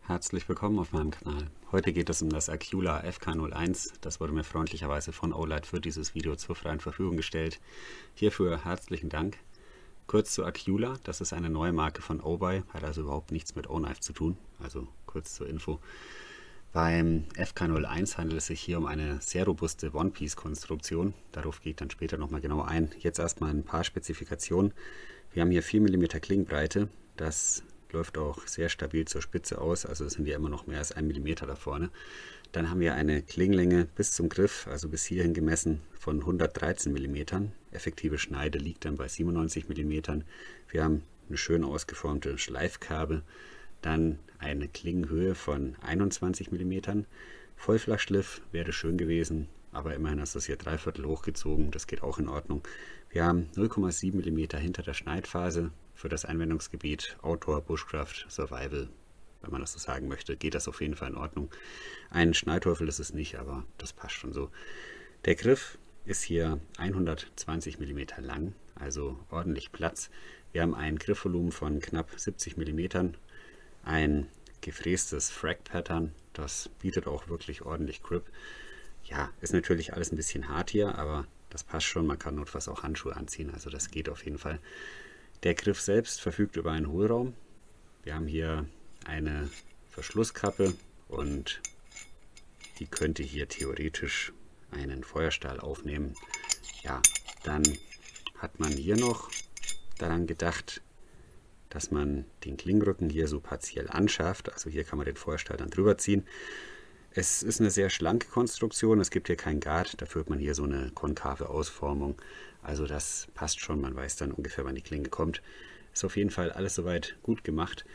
Herzlich willkommen auf meinem Kanal. Heute geht es um das Acula FK01. Das wurde mir freundlicherweise von Olight für dieses Video zur freien Verfügung gestellt. Hierfür herzlichen Dank. Kurz zu Acula, das ist eine neue Marke von Obuy, hat also überhaupt nichts mit O-Knife zu tun. Also kurz zur Info. Beim FK01 handelt es sich hier um eine sehr robuste One-Piece-Konstruktion. Darauf gehe ich dann später nochmal genau ein. Jetzt erstmal ein paar Spezifikationen. Wir haben hier 4 mm Klingenbreite. Das läuft auch sehr stabil zur Spitze aus, also sind ja immer noch mehr als 1 mm da vorne. Dann haben wir eine Klingenlänge bis zum Griff, also bis hierhin gemessen, von 113 mm. Effektive Schneide liegt dann bei 97 mm. Wir haben eine schön ausgeformte Schleifkerbe, dann eine Klingenhöhe von 21 mm. Vollflachschliff wäre schön gewesen, aber immerhin ist das hier 3/4 hochgezogen, das geht auch in Ordnung. Wir haben 0,7 mm hinter der Schneidphase. Für das Anwendungsgebiet Outdoor, Bushcraft, Survival, wenn man das so sagen möchte, geht das auf jeden Fall in Ordnung. Ein Schneidteufel ist es nicht, aber das passt schon so. Der Griff ist hier 120 mm lang, also ordentlich Platz. Wir haben ein Griffvolumen von knapp 70 mm, ein gefrästes Frag-Pattern, das bietet auch wirklich ordentlich Grip. Ja, ist natürlich alles ein bisschen hart hier, aber das passt schon. Man kann notfalls auch Handschuhe anziehen, also das geht auf jeden Fall. Der Griff selbst verfügt über einen Hohlraum. Wir haben hier eine Verschlusskappe und die könnte hier theoretisch einen Feuerstahl aufnehmen. Ja, dann hat man hier noch daran gedacht, dass man den Klingenrücken hier so partiell anschafft. Also hier kann man den Feuerstahl dann drüber ziehen. Es ist eine sehr schlanke Konstruktion, es gibt hier keinen Guard, dafür hat man hier so eine konkave Ausformung. Also das passt schon, man weiß dann ungefähr, wann die Klinge kommt. Ist auf jeden Fall alles soweit gut gemacht.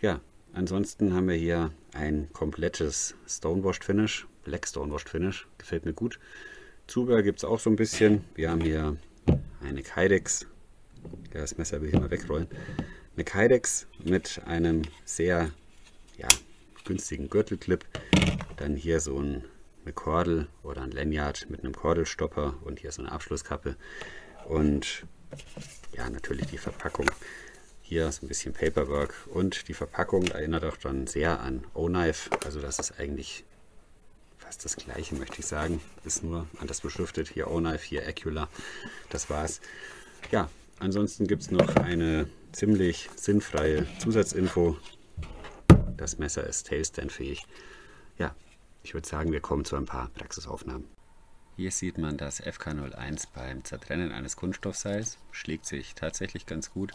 Ja, ansonsten haben wir hier ein komplettes Stonewashed Finish, Black Stonewashed Finish, gefällt mir gut. Zubehör gibt es auch so ein bisschen. Wir haben hier eine Kydex, ja, das Messer will ich mal wegrollen. Eine Kydex mit einem sehr günstigen Gürtelclip. Dann hier so eine Kordel oder ein Lanyard mit einem Kordelstopper und hier so eine Abschlusskappe. Und ja, natürlich die Verpackung. Hier ist ein bisschen Paperwork und die Verpackung erinnert auch dann sehr an O-Knife. Also das ist eigentlich fast das gleiche, möchte ich sagen. Ist nur anders beschriftet. Hier O-Knife, hier Acula. Das war's. Ja, ansonsten gibt es noch eine ziemlich sinnfreie Zusatzinfo. Das Messer ist tailstand-fähig. Ja, ich würde sagen, wir kommen zu ein paar Praxisaufnahmen. Hier sieht man das FK01 beim Zertrennen eines Kunststoffseils. Schlägt sich tatsächlich ganz gut.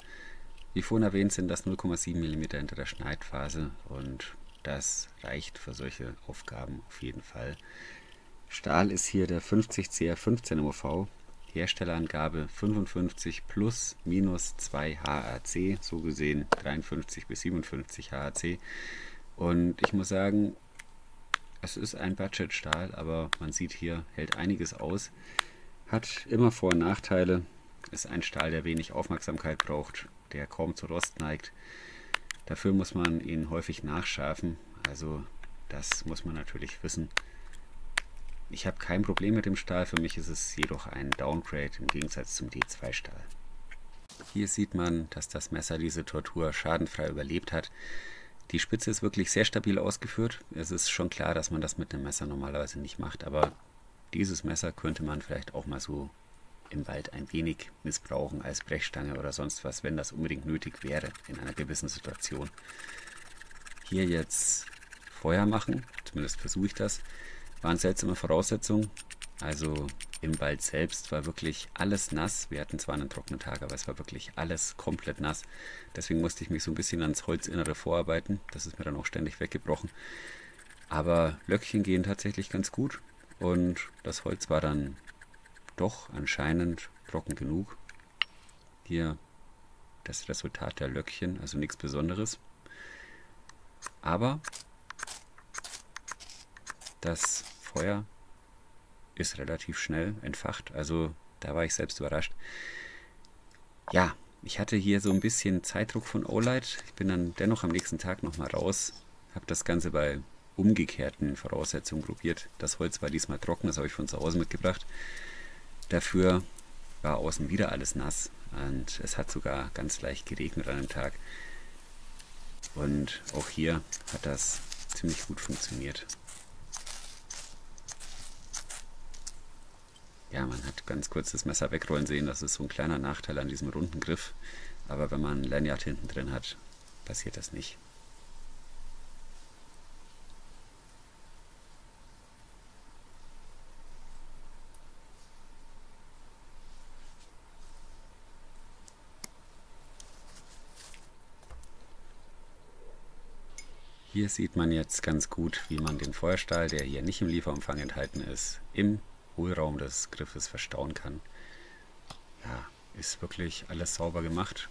Wie vorhin erwähnt, sind das 0,7 mm hinter der Schneidphase und das reicht für solche Aufgaben auf jeden Fall. Stahl ist hier der 50 CR15 MOV. Herstellerangabe 55 plus minus 2 HAC, so gesehen 53 bis 57 HAC. Und ich muss sagen, es ist ein Budgetstahl, aber man sieht hier, hält einiges aus. Hat immer Vor- und Nachteile. Ist ein Stahl, der wenig Aufmerksamkeit braucht, der kaum zu Rost neigt. Dafür muss man ihn häufig nachschärfen, also das muss man natürlich wissen. Ich habe kein Problem mit dem Stahl, für mich ist es jedoch ein Downgrade im Gegensatz zum D2-Stahl. Hier sieht man, dass das Messer diese Tortur schadenfrei überlebt hat. Die Spitze ist wirklich sehr stabil ausgeführt. Es ist schon klar, dass man das mit einem Messer normalerweise nicht macht, aber dieses Messer könnte man vielleicht auch mal so im Wald ein wenig missbrauchen als Brechstange oder sonst was, wenn das unbedingt nötig wäre in einer gewissen Situation. Hier jetzt Feuer machen, zumindest versuche ich das. Waren seltsame Voraussetzungen, also im Wald selbst war wirklich alles nass. Wir hatten zwar einen trockenen Tag, aber es war wirklich alles komplett nass. Deswegen musste ich mich so ein bisschen ans Holzinnere vorarbeiten. Das ist mir dann auch ständig weggebrochen. Aber Löckchen gehen tatsächlich ganz gut und das Holz war dann doch anscheinend trocken genug. Hier das Resultat der Löckchen, also nichts Besonderes. Aber das Feuer ist relativ schnell entfacht, also da war ich selbst überrascht. Ja, ich hatte hier so ein bisschen Zeitdruck von Olight. Ich bin dann dennoch am nächsten Tag nochmal raus, habe das Ganze bei umgekehrten Voraussetzungen probiert. Das Holz war diesmal trocken, das habe ich von zu Hause mitgebracht. Dafür war außen wieder alles nass und es hat sogar ganz leicht geregnet an dem Tag. Und auch hier hat das ziemlich gut funktioniert. Ja, man hat ganz kurz das Messer wegrollen sehen, das ist so ein kleiner Nachteil an diesem runden Griff. Aber wenn man ein Lanyard hinten drin hat, passiert das nicht. Hier sieht man jetzt ganz gut, wie man den Feuerstahl, der hier nicht im Lieferumfang enthalten ist, im Hohlraum des Griffes verstauen kann. Ja, ist wirklich alles sauber gemacht,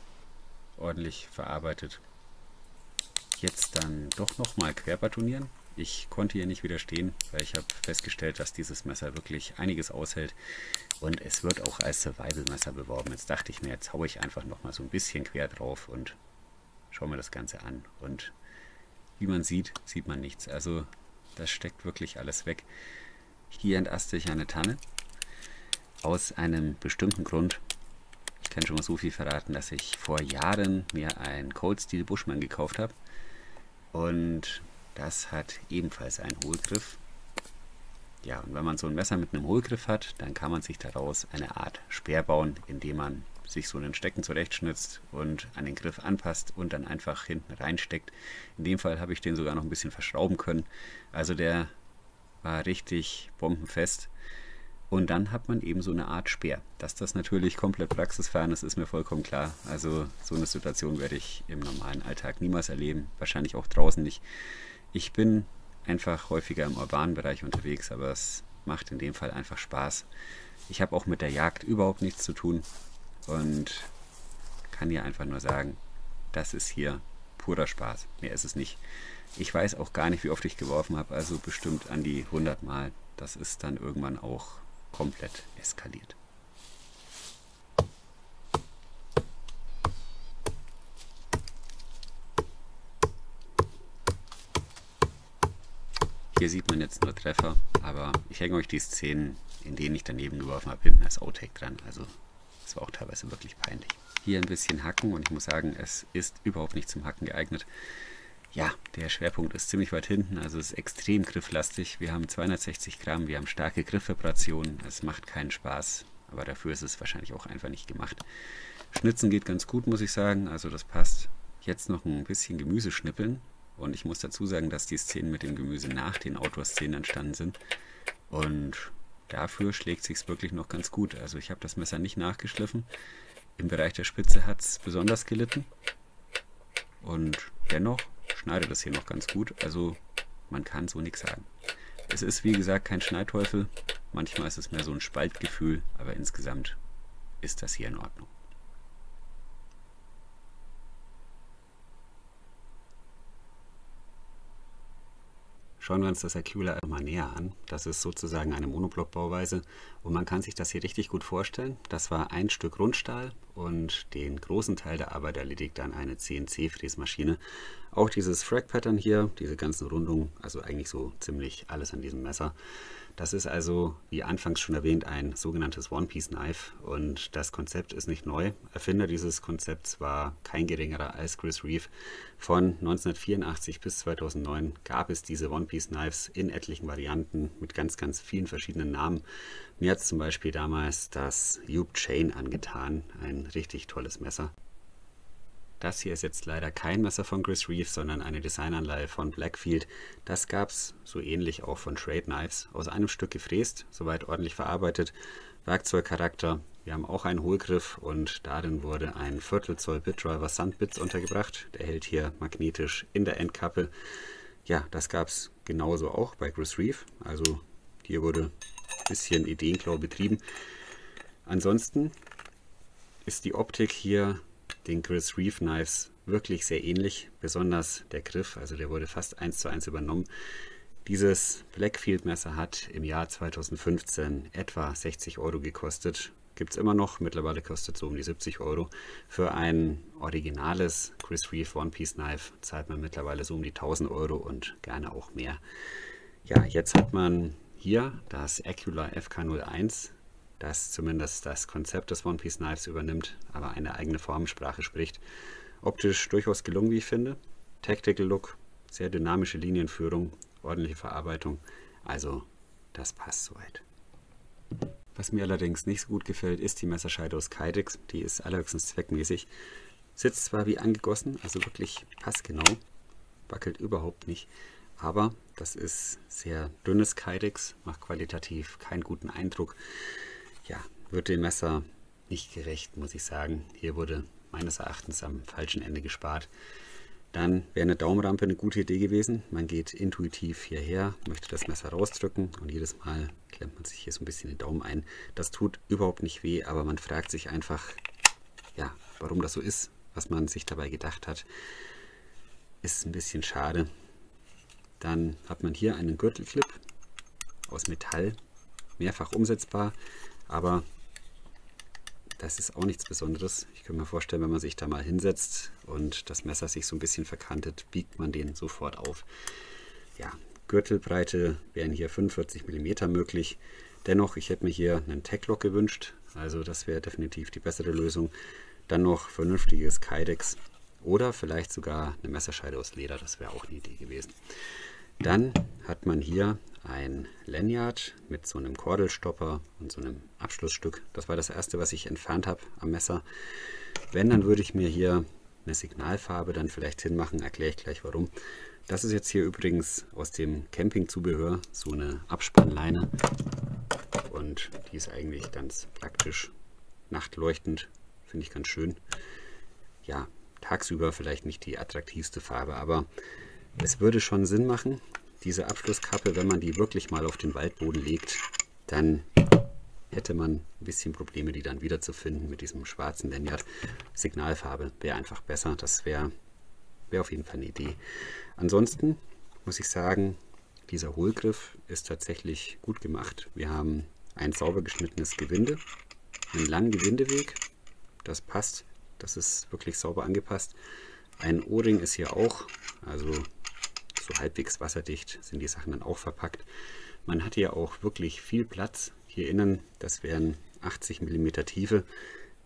ordentlich verarbeitet. Jetzt dann doch nochmal querbatonieren. Ich konnte hier nicht widerstehen, weil ich habe festgestellt, dass dieses Messer wirklich einiges aushält und es wird auch als Survival-Messer beworben. Jetzt dachte ich mir, jetzt haue ich einfach nochmal so ein bisschen quer drauf und schaue mir das Ganze an. Und wie man sieht, sieht man nichts. Also das steckt wirklich alles weg. Hier entaste ich eine Tanne aus einem bestimmten Grund. Ich kann schon mal so viel verraten, dass ich vor Jahren mir ein Cold Steel Bushman gekauft habe. Und das hat ebenfalls einen Hohlgriff. Ja, und wenn man so ein Messer mit einem Hohlgriff hat, dann kann man sich daraus eine Art Speer bauen, indem man sich so einen Stecken zurechtschnitzt und an den Griff anpasst und dann einfach hinten reinsteckt. In dem Fall habe ich den sogar noch ein bisschen verschrauben können. Also der war richtig bombenfest. Und dann hat man eben so eine Art Speer. Dass das natürlich komplett praxisfern ist, ist mir vollkommen klar. Also so eine Situation werde ich im normalen Alltag niemals erleben. Wahrscheinlich auch draußen nicht. Ich bin einfach häufiger im urbanen Bereich unterwegs, aber es macht in dem Fall einfach Spaß. Ich habe auch mit der Jagd überhaupt nichts zu tun und kann hier einfach nur sagen, das ist hier purer Spaß. Mehr ist es nicht. Ich weiß auch gar nicht, wie oft ich geworfen habe, also bestimmt an die 100 Mal. Das ist dann irgendwann auch komplett eskaliert. Hier sieht man jetzt nur Treffer, aber ich hänge euch die Szenen, in denen ich daneben geworfen habe, hinten als Outtake dran. Also es war auch teilweise wirklich peinlich. Hier ein bisschen hacken und ich muss sagen, es ist überhaupt nicht zum Hacken geeignet. Ja, der Schwerpunkt ist ziemlich weit hinten, also es ist extrem grifflastig. Wir haben 260 Gramm, wir haben starke Griffvibrationen, es macht keinen Spaß, aber dafür ist es wahrscheinlich auch einfach nicht gemacht. Schnitzen geht ganz gut, muss ich sagen, also das passt. Jetzt noch ein bisschen Gemüse schnippeln und ich muss dazu sagen, dass die Szenen mit dem Gemüse nach den Outdoor-Szenen entstanden sind und dafür schlägt es sich wirklich noch ganz gut. Also ich habe das Messer nicht nachgeschliffen, im Bereich der Spitze hat es besonders gelitten und dennoch schneidet das hier noch ganz gut, also man kann so nichts sagen. Es ist wie gesagt kein Schneidteufel, manchmal ist es mehr so ein Spaltgefühl, aber insgesamt ist das hier in Ordnung. Schauen wir uns das Aquila mal näher an. Das ist sozusagen eine Monoblock-Bauweise und man kann sich das hier richtig gut vorstellen. Das war ein Stück Rundstahl und den großen Teil der Arbeit erledigt dann eine CNC-Fräsmaschine. Auch dieses Frag-Pattern hier, diese ganzen Rundungen, also eigentlich so ziemlich alles an diesem Messer. Das ist also, wie anfangs schon erwähnt, ein sogenanntes One-Piece-Knife und das Konzept ist nicht neu. Erfinder dieses Konzepts war kein geringerer als Chris Reeve. Von 1984 bis 2009 gab es diese One-Piece-Knives in etlichen Varianten mit ganz, ganz vielen verschiedenen Namen. Mir hat es zum Beispiel damals das Yoop Chain angetan, ein richtig tolles Messer. Das hier ist jetzt leider kein Messer von Chris Reeve, sondern eine Designanleihe von Blackfield. Das gab es so ähnlich auch von Trade Knives. Aus einem Stück gefräst, soweit ordentlich verarbeitet. Werkzeugcharakter. Wir haben auch einen Hohlgriff und darin wurde ein Viertel Zoll Bitdriver Sandbits untergebracht. Der hält hier magnetisch in der Endkappe. Ja, das gab es genauso auch bei Chris Reeve. Also hier wurde ein bisschen Ideenklau betrieben. Ansonsten ist die Optik hier den Chris Reeve Knives wirklich sehr ähnlich, besonders der Griff, also der wurde fast 1:1 übernommen. Dieses Blackfield Messer hat im Jahr 2015 etwa 60 Euro gekostet, gibt es immer noch, mittlerweile kostet es so um die 70 Euro. Für ein originales Chris Reeve One Piece Knife zahlt man mittlerweile so um die 1000 Euro und gerne auch mehr. Ja, jetzt hat man hier das Aquila FK01, das zumindest das Konzept des One Piece Knives übernimmt, aber eine eigene Formensprache spricht. Optisch durchaus gelungen, wie ich finde. Tactical Look, sehr dynamische Linienführung, ordentliche Verarbeitung, also das passt soweit. Was mir allerdings nicht so gut gefällt, ist die Messerscheide aus Kydex. Die ist allerhöchstens zweckmäßig. Sitzt zwar wie angegossen, also wirklich passgenau, wackelt überhaupt nicht, aber das ist sehr dünnes Kydex, macht qualitativ keinen guten Eindruck. Ja, wird dem Messer nicht gerecht, muss ich sagen. Hier wurde meines Erachtens am falschen Ende gespart. Dann wäre eine Daumenrampe eine gute Idee gewesen. Man geht intuitiv hierher, möchte das Messer rausdrücken und jedes Mal klemmt man sich hier so ein bisschen den Daumen ein. Das tut überhaupt nicht weh, aber man fragt sich einfach, ja, warum das so ist, was man sich dabei gedacht hat. Ist ein bisschen schade. Dann hat man hier einen Gürtelclip aus Metall, mehrfach umsetzbar, aber das ist auch nichts Besonderes. Ich kann mir vorstellen, wenn man sich da mal hinsetzt und das Messer sich so ein bisschen verkantet, biegt man den sofort auf. Ja, Gürtelbreite wären hier 45 mm möglich. Dennoch, ich hätte mir hier einen Tech-Lock gewünscht. Also das wäre definitiv die bessere Lösung. Dann noch vernünftiges Kydex oder vielleicht sogar eine Messerscheide aus Leder. Das wäre auch eine Idee gewesen. Dann hat man hier ein Lanyard mit so einem Kordelstopper und so einem Abschlussstück. Das war das erste, was ich entfernt habe am Messer. Wenn, dann würde ich mir hier eine Signalfarbe dann vielleicht hinmachen, erkläre ich gleich warum. Das ist jetzt hier übrigens aus dem Campingzubehör, so eine Abspannleine und die ist eigentlich ganz praktisch, nachtleuchtend, finde ich ganz schön. Ja, tagsüber vielleicht nicht die attraktivste Farbe, aber es würde schon Sinn machen, diese Abschlusskappe, wenn man die wirklich mal auf den Waldboden legt, dann hätte man ein bisschen Probleme, die dann wieder zu finden mit diesem schwarzen Lanyard. Signalfarbe wäre einfach besser, das wäre auf jeden Fall eine Idee. Ansonsten muss ich sagen, dieser Hohlgriff ist tatsächlich gut gemacht. Wir haben ein sauber geschnittenes Gewinde, einen langen Gewindeweg, das passt, das ist wirklich sauber angepasst. Ein O-Ring ist hier auch, also so halbwegs wasserdicht sind die Sachen dann auch verpackt. Man hat hier auch wirklich viel Platz. Hier innen, das wären 80 mm Tiefe.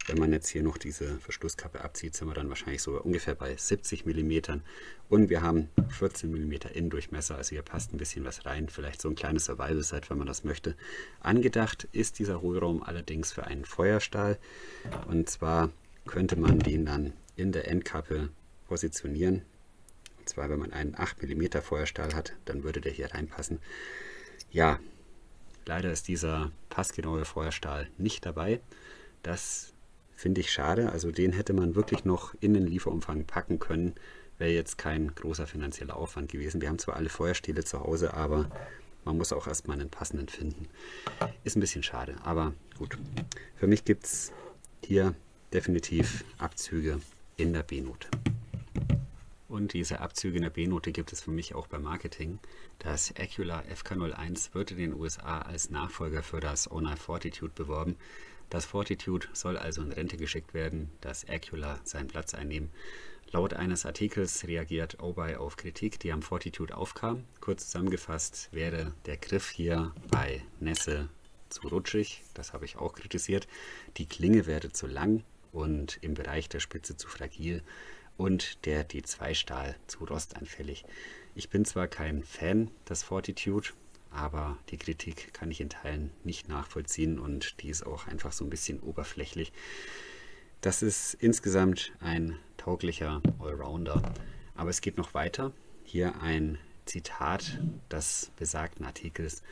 Wenn man jetzt hier noch diese Verschlusskappe abzieht, sind wir dann wahrscheinlich so ungefähr bei 70 mm. Und wir haben 14 mm Innendurchmesser, also hier passt ein bisschen was rein. Vielleicht so ein kleines Survival-Set, wenn man das möchte. Angedacht ist dieser Hohlraum allerdings für einen Feuerstahl. Und zwar könnte man den dann in der Endkappe positionieren. Und zwar, wenn man einen 8 mm Feuerstahl hat, dann würde der hier reinpassen. Ja, leider ist dieser passgenaue Feuerstahl nicht dabei. Das finde ich schade. Also den hätte man wirklich noch in den Lieferumfang packen können. Wäre jetzt kein großer finanzieller Aufwand gewesen. Wir haben zwar alle Feuerstähle zu Hause, aber man muss auch erstmal einen passenden finden. Ist ein bisschen schade, aber gut. Für mich gibt es hier definitiv Abzüge in der B-Note. Und diese Abzüge in der B-Note gibt es für mich auch beim Marketing. Das Acular FK01 wird in den USA als Nachfolger für das Onai Fortitude beworben. Das Fortitude soll also in Rente geschickt werden, das Acular seinen Platz einnehmen. Laut eines Artikels reagiert Obei auf Kritik, die am Fortitude aufkam. Kurz zusammengefasst wäre der Griff hier bei Nässe zu rutschig, das habe ich auch kritisiert. Die Klinge wäre zu lang und im Bereich der Spitze zu fragil. Und der D2-Stahl zu rostanfällig. Ich bin zwar kein Fan des Fortitude, aber die Kritik kann ich in Teilen nicht nachvollziehen und die ist auch einfach so ein bisschen oberflächlich. Das ist insgesamt ein tauglicher Allrounder, aber es geht noch weiter. Hier ein Zitat des besagten Artikels.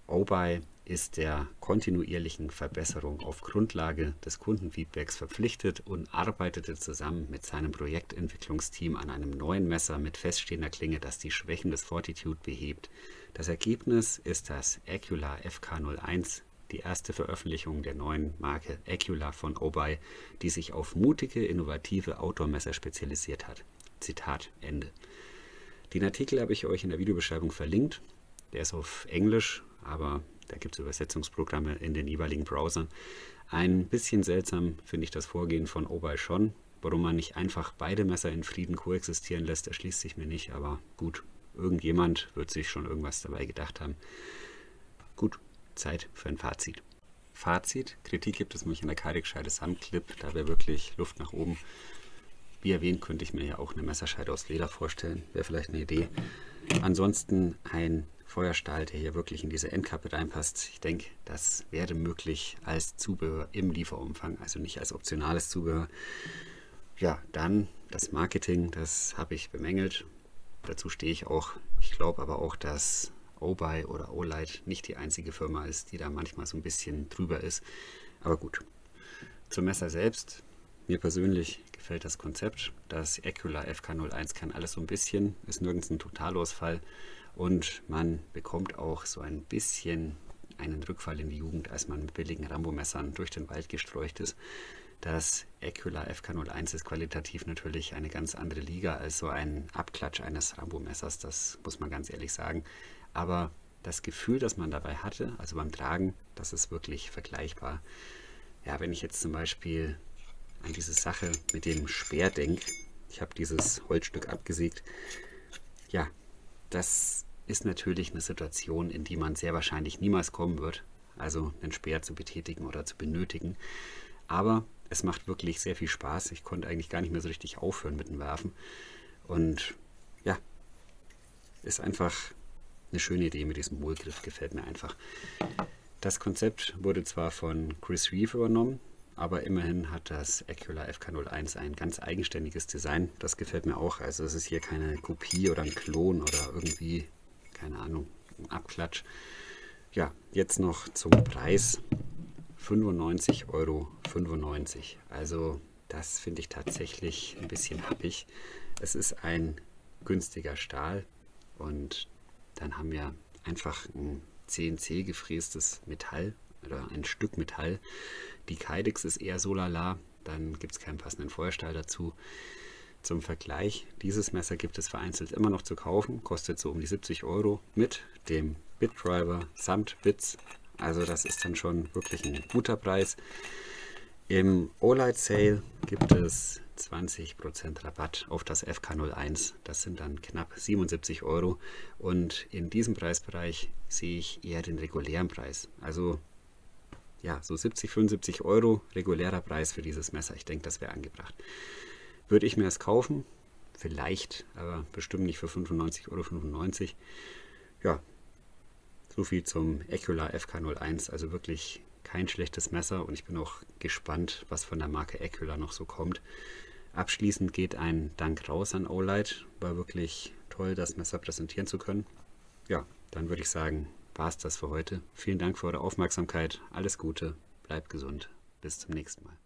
Obei ist der kontinuierlichen Verbesserung auf Grundlage des Kundenfeedbacks verpflichtet und arbeitete zusammen mit seinem Projektentwicklungsteam an einem neuen Messer mit feststehender Klinge, das die Schwächen des Fortitude behebt. Das Ergebnis ist das Acular FK01, die erste Veröffentlichung der neuen Marke Acular von Obei, die sich auf mutige, innovative Outdoor-Messer spezialisiert hat. Zitat Ende. Den Artikel habe ich euch in der Videobeschreibung verlinkt. Der ist auf Englisch, aber da gibt es Übersetzungsprogramme in den jeweiligen Browsern. Ein bisschen seltsam finde ich das Vorgehen von Obei schon. Warum man nicht einfach beide Messer in Frieden koexistieren lässt, erschließt sich mir nicht. Aber gut, irgendjemand wird sich schon irgendwas dabei gedacht haben. Gut, Zeit für ein Fazit. Fazit, Kritik gibt es nämlich an der Kydex-Scheide Sunclip. Da wäre wirklich Luft nach oben. Wie erwähnt, könnte ich mir ja auch eine Messerscheide aus Leder vorstellen. Wäre vielleicht eine Idee. Ansonsten ein Feuerstahl, der hier wirklich in diese Endkappe reinpasst. Ich denke, das wäre möglich als Zubehör im Lieferumfang, also nicht als optionales Zubehör. Ja, dann das Marketing, das habe ich bemängelt. Dazu stehe ich auch. Ich glaube aber auch, dass Obuy oder Olight nicht die einzige Firma ist, die da manchmal so ein bisschen drüber ist. Aber gut. Zum Messer selbst. Mir persönlich gefällt das Konzept. Das Acular FK01 kann alles so ein bisschen, ist nirgends ein Totalausfall. Und man bekommt auch so ein bisschen einen Rückfall in die Jugend, als man mit billigen Rambo-Messern durch den Wald gestreucht ist. Das Acular FK01 ist qualitativ natürlich eine ganz andere Liga als so ein Abklatsch eines Rambo-Messers, das muss man ganz ehrlich sagen. Aber das Gefühl, das man dabei hatte, also beim Tragen, das ist wirklich vergleichbar. Ja, wenn ich jetzt zum Beispiel an diese Sache mit dem Speer denke, ich habe dieses Holzstück abgesägt, ja, das ist natürlich eine Situation, in die man sehr wahrscheinlich niemals kommen wird, also einen Speer zu betätigen oder zu benötigen. Aber es macht wirklich sehr viel Spaß. Ich konnte eigentlich gar nicht mehr so richtig aufhören mit dem Werfen. Und ja, ist einfach eine schöne Idee mit diesem Hohlgriff, gefällt mir einfach. Das Konzept wurde zwar von Chris Reeve übernommen, aber immerhin hat das Acular FK01 ein ganz eigenständiges Design. Das gefällt mir auch. Also es ist hier keine Kopie oder ein Klon oder irgendwie, keine Ahnung, ein Abklatsch. Ja, jetzt noch zum Preis. 95,95 Euro. Also das finde ich tatsächlich ein bisschen happig. Es ist ein günstiger Stahl und dann haben wir einfach ein CNC gefrästes Metall oder ein Stück Metall. Die Kydex ist eher so lala, dann gibt es keinen passenden Feuerstahl dazu. Zum Vergleich, dieses Messer gibt es vereinzelt immer noch zu kaufen, kostet so um die 70 Euro mit dem Bitdriver samt Bits. Also das ist dann schon wirklich ein guter Preis. Im Olight Sale gibt es 20% Rabatt auf das FK01. Das sind dann knapp 77 Euro. Und in diesem Preisbereich sehe ich eher den regulären Preis. Also ja, so 70, 75 Euro regulärer Preis für dieses Messer. Ich denke, das wäre angebracht. Würde ich mir es kaufen? Vielleicht, aber bestimmt nicht für 95,95 Euro. Ja, so viel zum Acular FK01, also wirklich kein schlechtes Messer und ich bin auch gespannt, was von der Marke Acular noch so kommt. Abschließend geht ein Dank raus an Olight, war wirklich toll, das Messer präsentieren zu können. Ja, dann würde ich sagen, war es das für heute. Vielen Dank für eure Aufmerksamkeit, alles Gute, bleibt gesund, bis zum nächsten Mal.